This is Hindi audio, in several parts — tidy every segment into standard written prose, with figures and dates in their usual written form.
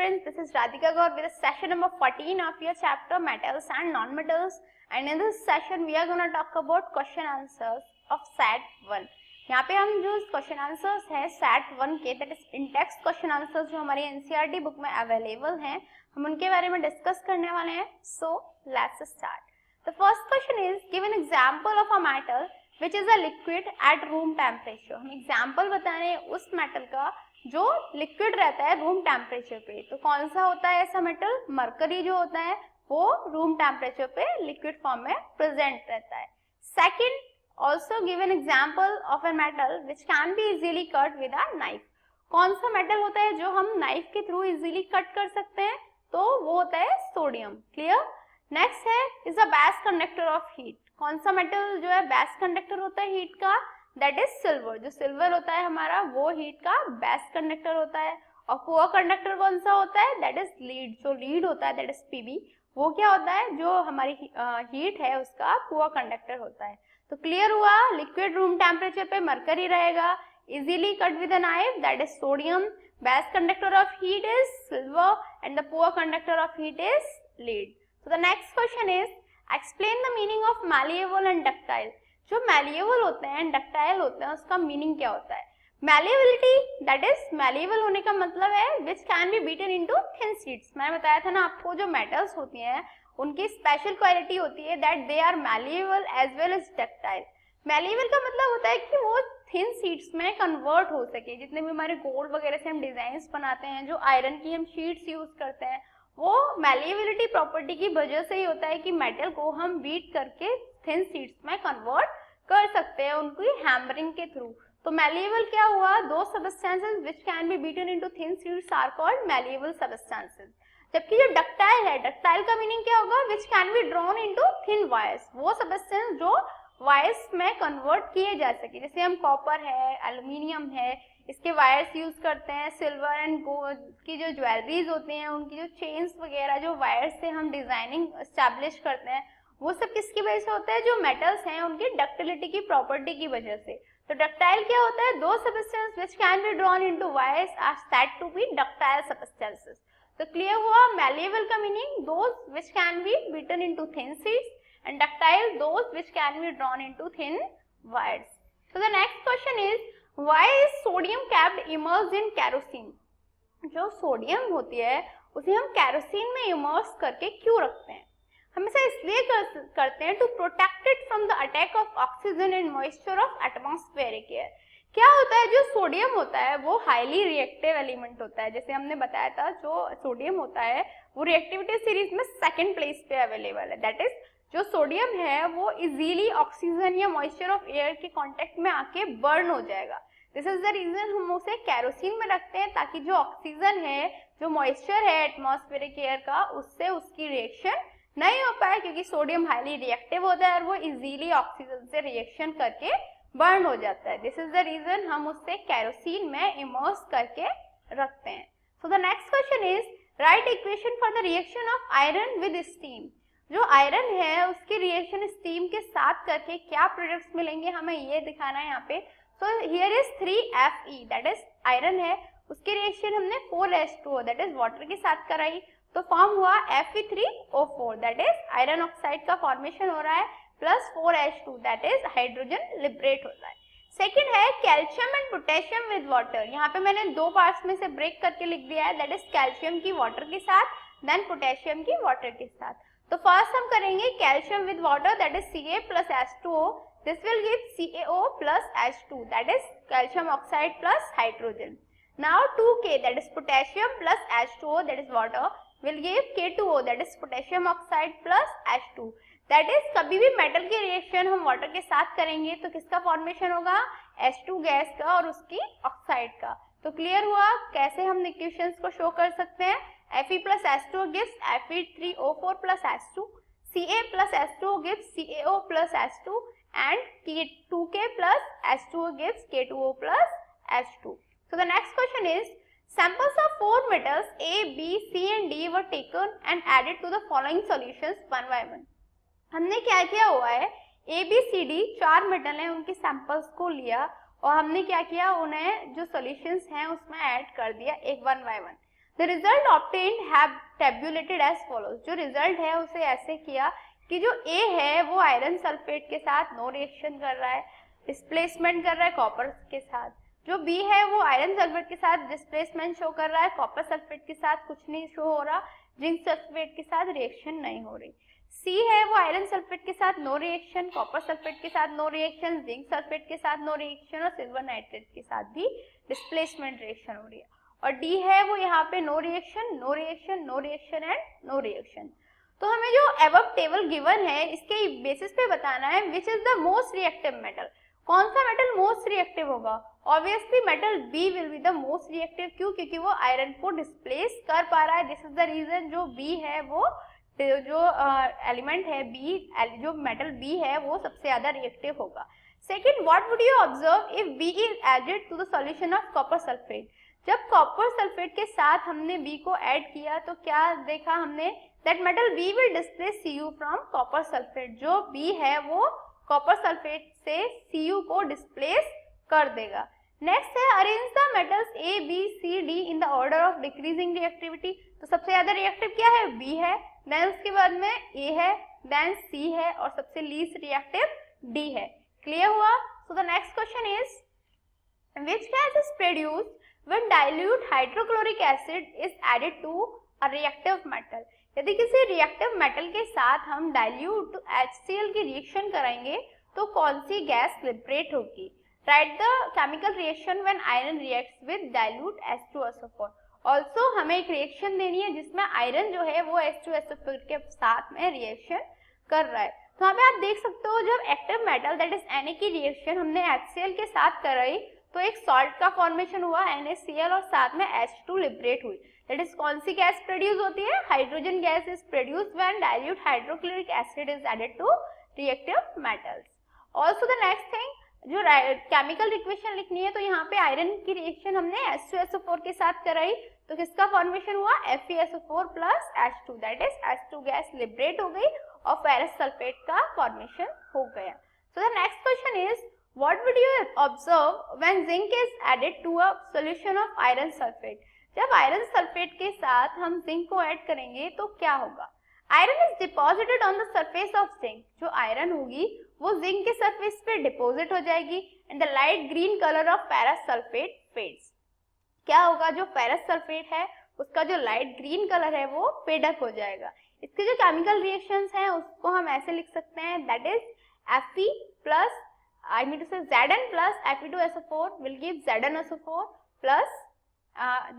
students, this is Radhika Gaur with session number 14 of your chapter metals and non-metals, and in this session we are going to talk about question answers of SAT 1. यहाँ पे हम जो क्वेश्चन आंसर्स हैं SAT 1 के, that is in text question answers जो हमारी एनसीईआरटी बुक में अवेलेबल हैं, हम उनके बारे में डिस्कस करने वाले हैं. So let's start. The first question is give an example of a metal which is a liquid at room temperature. हम एग्जांपल बता रहे हैं उस मेटल का जो लिक्विड रहता है रूम टेम्परेचर पे. तो कौन सा होता है ऐसा मेटल? मरकरी जो होता है वो रूम टेम्परेचर पे लिक्विड फॉर्म में प्रेजेंट रहता है. Second, also give an example of a metal which can be easily cut with a knife. कौन सा मेटल होता है जो हम नाइफ के थ्रू इजीली कट कर सकते हैं? तो वो होता है सोडियम. क्लियर. नेक्स्ट है is a best conductor of heat. कौन सा मेटल जो है बेस्ट कंडक्टर होता है हीट का? That is silver. जो सिल्वर होता है हमारा वो हीट का बेस्ट कंडक्टर होता है. और पुअर कंडक्टर कौन सा होता है? That is lead. जो लीड होता है दैट इज पीबी, वो क्या होता है? जो हमारी हीट है उसका पुअर कंडक्टर होता है. तो क्लियर हुआ, लिक्विड रूम टेम्परेचर पे मरकरी रहेगा, easily cut with a knife that is sodium, best conductor of heat is silver and the poor conductor of heat is lead. So the next question is explain the meaning of malleable and ductile. जो मैलिएबल होते हैं डक्टाइल होते हैं उसका मीनिंग क्या होता है? मैलिएबिलिटी दैट इज मैलिएबल होने का मतलब है विच can be beaten into thin sheets. मैंने बताया था ना आपको, जो मेटल्स होती हैं उनकी स्पेशल क्वालिटी होती है that they are malleable as well as ductile. Malleable का मतलब होता है कि वो थिन शीट्स में कन्वर्ट हो सके. जितने भी हमारे गोल्ड वगैरह से हम डिजाइन्स बनाते हैं, जो आयरन की हम शीट्स यूज करते हैं, वो मैलिएबिलिटी प्रॉपर्टी की वजह से ही होता है कि मेटल को हम बीट करके थिन शीट्स में कन्वर्ट कर सकते हैं उनकी हैमरिंग के थ्रू. तो मैलिएबल क्या हुआ? Those substances which can be beaten into thin sheets are called malleable substances. जबकि जो डक्टाइल है, डक्टाइल का मीनिंग क्या होगा? Which can be drawn into thin wires. वो सबस्टेंस जो वायर्स में कन्वर्ट किए जा सके. जैसे हम कॉपर है, एल्यूमिनियम है, इसके वायर्स यूज करते हैं. सिल्वर एंड गोल्ड की जो ज्वेलरीज होती हैं उनकी जो चेन्स वगैरह जो वायर्स से हम डिजाइनिंग एस्टैब्लिश करते हैं, वो सब किसकी वजह से होता है? जो मेटल्स हैं उनकी डक्टिलिटी की प्रॉपर्टी की वजह से. तो डक्टाइल क्या होता है? Those substance which can be drawn into wires are said to be ductile substances. तो क्लियर हुआ, मैलिएबल का meaning those which can be beaten into thin sheets and ductile those which can be drawn into thin wires. So the next question is why is sodium kept immersed in kerosene. जो सोडियम होती है उसे हम केरोसिन में इमर्स करके क्यों रखते हैं? हम ऐसा इसलिए करते हैं to protect it from the attack of oxygen and moisture of atmospheric air. क्या होता है? जो सोडियम होता है वो हाईली रिएक्टिव एलिमेंट होता है. जैसे हमने बताया था, जो सोडियम होता है वो रिएक्टिविटी सीरीज में सेकंड प्लेस पे अवेलेबल है. दैट इज जो सोडियम है वो इजीली ऑक्सीजन या मॉइस्चर ऑफ एयर के कांटेक्ट में आके बर्न हो जाएगा. दिस इज द रीजन हम उसे केरोसिन में रखते हैं, ताकि जो ऑक्सीजन है, जो मॉइस्चर है एटमॉस्फेरिक एयर का, उससे उसकी रिएक्शन नहीं हो पाए, क्योंकि सोडियम हाईली रिएक्टिव होता है और वो इजीली ऑक्सीजन से रिएक्शन करके बर्न हो जाता है. दिस इज द रीजन हम उससे केरोसिन में इमर्स करके रखते हैं. सो the next question is right equation for the reaction of iron with steam. जो आयरन है उसकी रिएक्शन स्टीम के साथ करके क्या प्रोडक्ट्स मिलेंगे, हमें ये दिखाना है यहाँ पे. So here is 3Fe that is iron है, उसकी रिएक्शन हमने 4H2O दैट इज वाटर के साथ कराई, तो फॉर्म हुआ Fe3O4 that is iron oxide का फॉर्मेशन हो रहा है, plus 4H2 that is hydrogen liberate होता है. सेकंड है calcium and potassium with water. यहाँ पे मैंने दो पार्ट्स में से ब्रेक करके लिख दिया है, दैट इज कैल्शियम की वाटर के साथ, देन पोटेशियम की वाटर के साथ. तो फर्स्ट हम करेंगे calcium with water that is Ca plus H2O. This will give CaO plus H2 that is calcium oxide plus hydrogen. Now 2K that is potassium plus H2O that is water will give K2O that is potassium oxide plus H2. That is कभी भी मेटल की रिएक्शन हम वाटर के साथ करेंगे तो किसका फॉर्मेशन होगा? H2 गैस का और उसकी ऑक्साइड का. तो क्लियर हुआ कैसे हम इक्वेशंस को शो कर सकते हैं. Fe plus H2O gives Fe3O4 plus H2, Ca plus H2O gives CaO plus H2 and 2K plus H2O gives K2O plus H2. So the next question is samples of 4 metals A, B, C and D were taken and added to the following solutions one by one. हमने क्या किया हुआ है, A, B, C, D 4 metal हैं, उनके सैंपल्स को लिया और हमने क्या किया, उन्हें जो सॉल्यूशंस हैं उसमें ऐड कर दिया एक one by one. The result obtained have tabulated as follows. जो रिजल्ट है उसे ऐसे किया कि जो A है वो आयरन सल्फेट के साथ नो रिएक्शन कर रहा है, डिस्प्लेसमेंट कर रहा है कॉपर के साथ। जो B है वो आयरन सल्फेट के साथ डिस्प्लेसमेंट शो कर रहा है, कॉपर सल्फेट के साथ कुछ नहीं शो हो रहा, जिंक सल्फेट के साथ रिएक्शन नहीं हो रही। C है वो आयरन सल्फेट के साथ नो रिएक्शन, कॉपर सल्फेट के साथ नो रिएक्शन, जिंक सल्फेट के साथ नो रिएक्शन और सिल्वर नाइट्रेट के साथ भी डिस्प्लेसमेंट रिएक्शन हो रही है। और D है वो यहाँ पे no reaction, no reaction, no reaction and no reaction. तो हमें जो एबव टेबल गिवन है इसके बेसिस पे बताना है which is the most reactive metal. कौन सा मेटल मोस्ट रिएक्टिव होगा? Obviously metal B will be the most reactive. क्यों? क्योंकि वो आयरन को डिस्प्लेस कर पा रहा है। दिस इज द रीजन जो B है वो जो एलिमेंट है B, जो मेटल B है वो सबसे ज्यादा रिएक्टिव होगा। Second, what would you observe if B is added to the solution of copper sulphate. जब कॉपर सल्फेट के साथ हमने B को ऐड किया तो क्या देखा हमने? That metal B will displace Cu from copper sulphate. जो B है वो कॉपर सल्फेट से Cu को डिस्प्लेस कर देगा। नेक्स्ट है arrange the metals A, B, C, D in the order of decreasing reactivity. तो सबसे ज्यादा रिएक्टिव क्या है? B है, देन उसके बाद में A है, देन C है और सबसे लीस्ट रिएक्टिव D है। क्लियर हुआ? सो the next question is which gas is produced when dilute hydrochloric acid is added to a reactive metal। यदि किसी रिएक्टिव मेटल के साथ हम डाइल्यूट HCl की रिएक्शन कराएंगे तो कौन सी गैस लिबरेट होगी? Right the chemical reaction when iron reacts with dilute H2SO4। Also हमें एक रिएक्शन देनी है जिसमें आयरन जो है वो H2SO4 के साथ में रिएक्शन कर रहा है। तो यहाँ पे आप देख सकते हो जब active metal that is Na की रिएक्शन हमने HCl के साथ कराई तो एक सॉल्ट का फॉर्मेशन हुआ NaCl और साथ में H2 लिबरेट हुई। दैट इज कौन सी गैस प्रोड्यूस होती है? Hydrogen gas is produced when dilute hydrochloric acid is added to reactive metals. Also the next thing जो केमिकल इक्वेशन लिखनी है तो यहाँ पे आयरन की रिएक्शन हमने H2SO4 के साथ कराई तो किसका फॉर्मेशन हुआ? FeSO4 plus H2 that is H2 gas liberate हो गई और फेरस सल्फेट का फॉर्मेशन हो गया। सो the next question is what would you observe when zinc is added to a solution of iron sulfate। जब आयरन सल्फेट के साथ हम जिंक को ऐड करेंगे तो क्या होगा? Iron is deposited on the surface of zinc. जो आयरन होगी वो जिंक के सरफेस पे डिपॉजिट हो जाएगी and the light green colour of ferrous sulphate fades. क्या होगा? जो फेरस सल्फेट है उसका जो लाइट ग्रीन कलर है वो फेड अप हो जाएगा। इसके जो केमिकल रिएक्शंस हैं उसको हम ऐसे लिख सकते हैं that is Fe plus I mean to say Zn plus Fe2SO4 will give ZnSO4 plus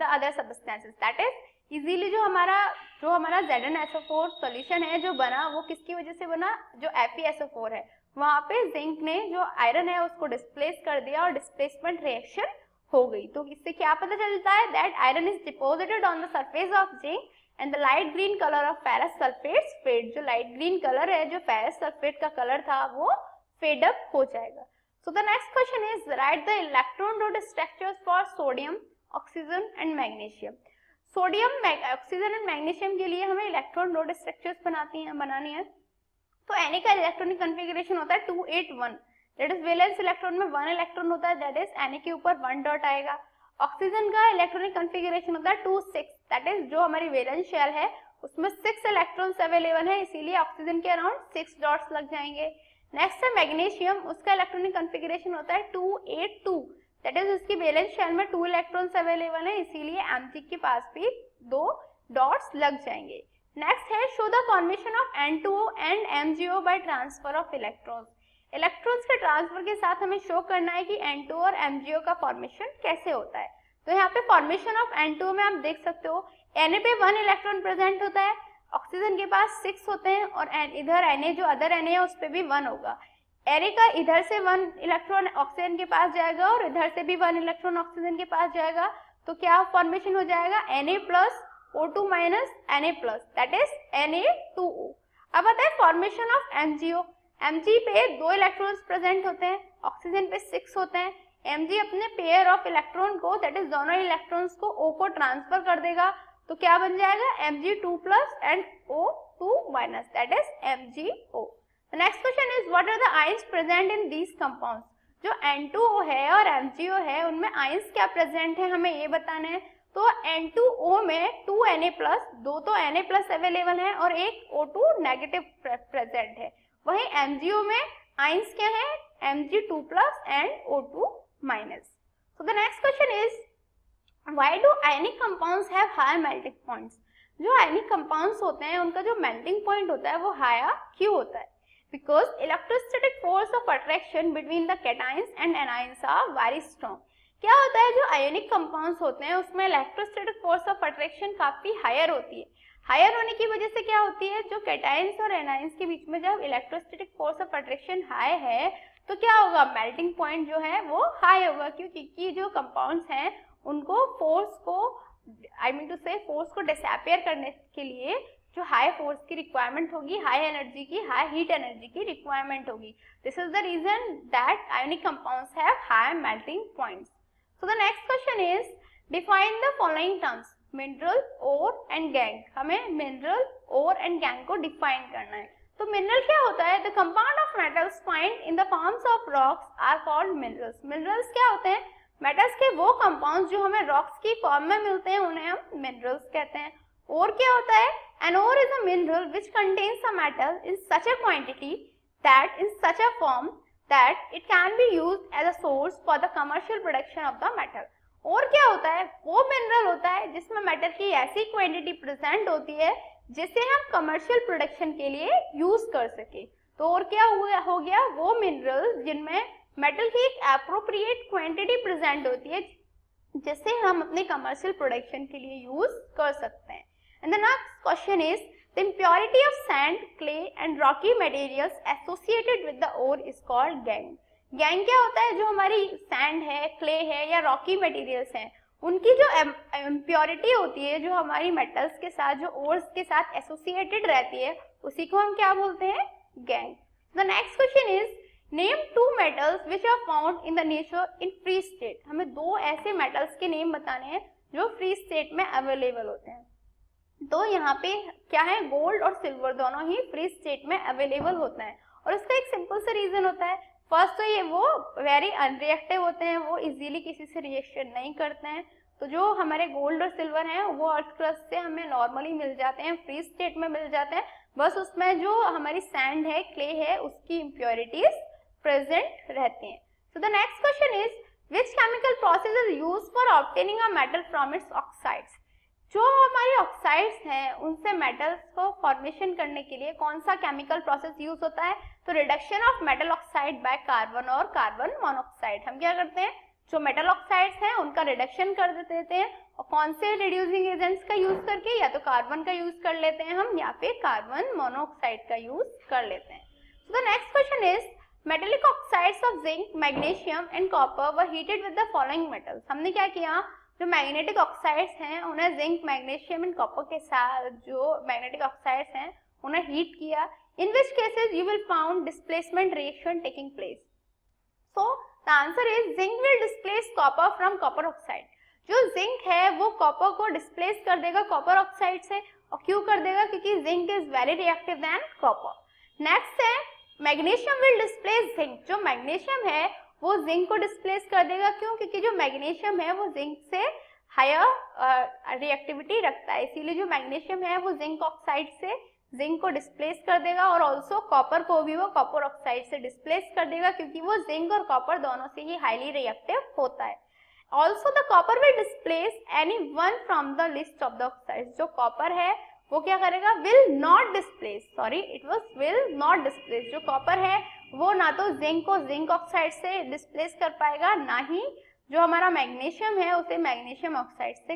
the other substances। that is easily जो हमारा ZnSO4 solution है जो बना वो किसकी वजह से बना? जो FeSO4 है वहाँ पे जिंक ने जो आयरन है उसको डिस्प्लेस कर दिया और डिस्प्लेसमेंट रिएक्शन हो गई। तो इससे क्या पता चलता है? That iron is deposited on the surface of zinc and the light green colour of ferrous sulphates fade. जो लाइट ग्रीन कलर है जो फेरस सल्फेट का कलर था वो फेड अप हो जाएगा। सो the next question is right the electron dot structures for sodium, oxygen and magnesium. Sodium, oxygen and magnesium के लिए हमें इलेक्ट्रॉन डॉट स्ट्रक्चर्स बनानी है। तो Na का इलेक्ट्रॉनिक कॉन्फ़िगरेशन होता है 281। दैट इज वैलेंस इलेक्ट्रॉन में 1 इलेक्ट्रॉन होता है दैट इज Na के ऊपर 1 डॉट आएगा। ऑक्सीजन का इलेक्ट्रॉनिक कॉन्फ़िगरेशन होता है 26 दैट इज जो हमारी वैलेंस शेल है उसमें 6 इलेक्ट्रॉन्स अवेलेबल है इसीलिए ऑक्सीजन के अराउंड 6 डॉट्स लग जाएंगे। नेक्स्ट है मैग्नीशियम, उसका इलेक्ट्रॉनिक कॉन्फ़िगरेशन होता है 282 दैट इज उसकी वैलेंस शेल में 2 इलेक्ट्रॉन्स अवेलेबल है इसीलिए Mg के पास भी 2 डॉट्स लग जाएंगे। नेक्स्ट है show the formation of N2O and MgO by transfer of electrons. Electrons के ट्रांसफर के साथ हमें शो करना है कि N2O और MgO का फॉर्मेशन कैसे होता है। तो यहाँ पे फॉर्मेशन ऑफ N2O में आप देख सकते हो Na पे 1 इलेक्ट्रॉन प्रेजेंट होता है, ऑक्सीजन के पास 6 होते हैं और इधर Na जो अदर Na है उस पे भी 1 होगा। एरे का इधर से 1 इलेक्ट्रॉन ऑक्सीजन के पास जाएगा और इधर से भी 1 इलेक्ट्रॉन ऑक्सीजन के पास जाएगा तो क्या फॉर्मेशन हो जाएगा? Na plus O2 minus Na plus that is Na2O। अब आता है फॉर्मेशन ऑफ MgO। Mg पे 2 इलेक्ट्रॉन्स प्रेजेंट होते हैं, ऑक्सीजन पे 6 होते हैं। Mg अपने पेयर ऑफ इलेक्ट्रॉन को दैट इज दोनों इलेक्ट्रॉन्स को O को ट्रांसफर कर देगा तो क्या बन जाएगा? Mg2 plus and O2 minus that is MgO। Next question is what are the ions present in these compounds. जो N2O है और MgO है उनमें आयंस क्या प्रेजेंट है हमें ये बताना है। तो N2O में 2Na+, दो तो Na+ अवेलेबल है और एक O2 नेगेटिव प्रेजेंट है। वहीं MgO में आइंस क्या है, Mg2+ and O2-। So the next question is, why do ionic compounds have high melting points? जो ionic compounds होते हैं उनका जो melting point होता है वो higher क्यों होता है? Because electrostatic force of attraction between the cations and anions are very strong. क्या होता है, जो आयोनिक कंपाउंड्स होते हैं उसमें इलेक्ट्रोस्टैटिक फोर्स ऑफ अट्रैक्शन काफी हायर होती है। हायर होने की वजह से क्या होती है, जो कैटायंस और एनायंस के बीच में जब electrostatic force of attraction high है तो क्या होगा, मेल्टिंग पॉइंट जो है वो हाई होगा, क्योंकि जो कंपाउंड्स हैं उनको फोर्स को फोर्स को डिसअपियर करने के लिए जो हाई फोर्स की रिक्वायरमेंट होगी, हाई एनर्जी की, हाई हीट एनर्जी की रिक्वायरमेंट होगी। This is the reason that ionic compounds have high melting points. So the next question is, define the following terms, mineral, ore and gangue। हमें mineral, ore and gangue को define करना है। तो mineral क्या होता है, the compound of metals found in the forms of rocks are called minerals। minerals क्या होते हैं, metals के वो compounds जो हमें rocks की form में मिलते हैं उन्हें हम minerals कहते हैं। ore क्या होता है, an ore is a mineral which contains a metal in such a quantity that in such a form that it can be used as a source for the commercial production of the metal। और क्या होता है, वो मिनरल होता है जिसमें मेटल की ऐसी क्वांटिटी प्रेजेंट होती है जिसे हम कमर्शियल प्रोडक्शन के लिए यूज कर सके। तो और क्या हो गया, वो मिनरल जिनमें मेटल की एक एप्रोप्रिएट क्वांटिटी प्रेजेंट होती है जिसे हम अपने कमर्शियल प्रोडक्शन के लिए यूज कर सकते हैं। And the next question is, the impurity of sand, clay and rocky materials associated with the ore is called gangue। gangue क्या होता है, जो हमारी sand है, clay है या rocky materials हैं उनकी जो impurity होती है, जो हमारी metals के साथ, जो ores के साथ associated रहती है, उसी को हम क्या बोलते हैं, gangue। The next question is, name two metals which are found in the nature in free state। हमें दो ऐसे metals के नेम बताने हैं जो free state में available होते हैं। तो यहाँ पे क्या है, गोल्ड और सिल्वर दोनों ही फ्री स्टेट में अवेलेबल होता है और उसका एक सिंपल सा रीजन होता है। फर्स्ट तो ये वो वेरी अनरिएक्टिव होते हैं, वो इजीली किसी से रिएक्शन नहीं करते हैं। तो जो हमारे गोल्ड और सिल्वर हैं वो अर्थ क्रस्ट से हमें नॉर्मली मिल जाते हैं, फ्री स्टेट में मिल जाते हैं, बस उसमें जो हमारी सैंड है, क्ले है, उसकी इम्प्योरिटीज प्रेजेंट रहती हैं। सो the next question is, which chemical process is used for obtaining a metal from its oxides. जो हमारी ऑक्साइड्स हैं उनसे मेटल्स को फॉर्मेशन करने के लिए कौन सा केमिकल प्रोसेस यूज होता है, तो reduction of metal oxide by carbon और कार्बन मोनोऑक्साइड। हम क्या करते हैं, जो मेटल ऑक्साइड्स हैं उनका रिडक्शन कर देते हैं और कौन से रिड्यूसिंग एजेंट्स का यूज करके, या तो कार्बन का यूज कर लेते हैं हम या फिर कार्बन मोनोऑक्साइड का यूज कर लेते हैं। सो the next question is, metallic oxides of zinc, magnesium and copper were heated with the following metals. हमने क्या किया, जो मैग्नेटिक ऑक्साइड्स हैं उन्हें जिंक, मैग्नीशियम एंड कॉपर के साथ जो मैग्नेटिक ऑक्साइड्स हैं उन्हें हीट किया। In which cases you will found displacement reaction taking place. So the answer is, zinc will displace copper from copper oxide. जो जिंक है वो कॉपर को डिस्प्लेस कर देगा कॉपर ऑक्साइड से, और क्यों कर देगा, क्योंकि zinc is very reactive than copper. Next है, मैग्नीशियम विल डिस्प्लेस जिंक। जो मैग्नीशियम है वो जिंक को डिस्प्लेस कर देगा, क्यों, क्योंकि जो मैग्नीशियम है वो जिंक से हायर रिएक्टिविटी रखता है, इसीलिए जो मैग्नीशियम है वो जिंक ऑक्साइड से जिंक को डिस्प्लेस कर देगा, और ऑल्सो कॉपर को भी वो कॉपर ऑक्साइड से डिस्प्लेस कर देगा, क्योंकि वो जिंक और कॉपर दोनों से ही हाईली रिएक्टिव होता है। Also the copper will displace any one from the list of the oxides. जो कॉपर है वो क्या करेगा, will not displace, sorry it was will not displace. जो कॉपर है वो ना तो जिंक को जिंक ऑक्साइड से डिस्प्लेस कर पाएगा, ना ही जो हमारा मैग्नीशियम है उसे मैग्नीशियम ऑक्साइड से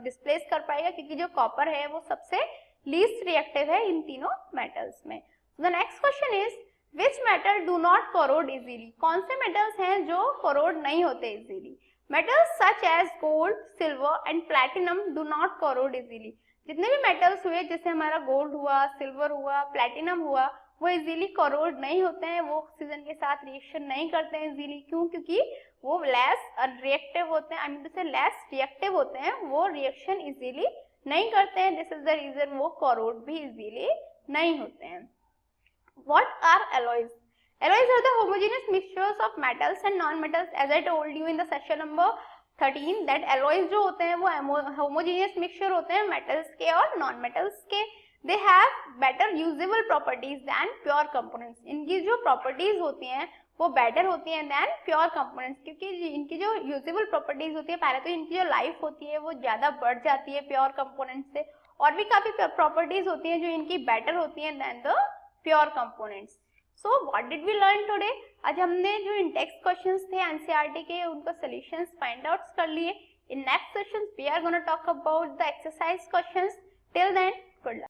डिस्प्लेस कर पाएगा, क्योंकि जो कॉपर है वो सबसे लीस्ट रिएक्टिव है इन तीनों मेटल्स में। The next question is, which metal do not corrode easily. कौन से मेटल्स हैं जो कोरोड नहीं होते easily. Metals such as gold, silver and platinum do not corrode easily. जितने भी मेटल्स हुए, जैसे हमारा गोल्ड हुआ, सिल्वर हुआ, प्लैटिनम हुआ, वो इजीली कोरोड नहीं होते हैं, वो ऑक्सीजन के साथ रिएक्शन नहीं करते हैं इजीली। क्यों, क्योंकि वो लेस रिएक्टिव होते हैं, I mean to say less reactive होते हैं, वो रिएक्शन इजीली नहीं करते हैं। दिस इज द रीजन वो कोरोड भी इजीली नहीं होते हैं। What are alloys. Alloys are the homogeneous mixtures of metals and non-metals, as I told you in the session number 13 that alloys जो होते हैं वो होमोजेनियस मिक्सचर होते हैं मेटल्स के और नॉन मेटल्स के. They have better usable properties than pure components. इनकी जो प्रॉपर्टीज होती हैं वो बेटर होती हैं दैन प्योर कंपोनेंट्स, क्योंकि इनकी जो यूजेबल प्रॉपर्टीज होती है, पहले तो इनकी जो लाइफ होती है वो ज़्यादा बढ़ जाती है प्योर कंपोनेंट्स से, और भी काफ़ी प्रॉपर्टीज होती हैं जो इनकी बेटर होती हैं than the pure components. So what did we learn today? आज हमने जो इंडेक्स क्वेश्चंस थे एनसीईआरटी के उनका सॉल्यूशंस फाइंड आउट कर लिए. In next session we are gonna talk about the exercise questions. Till then good luck.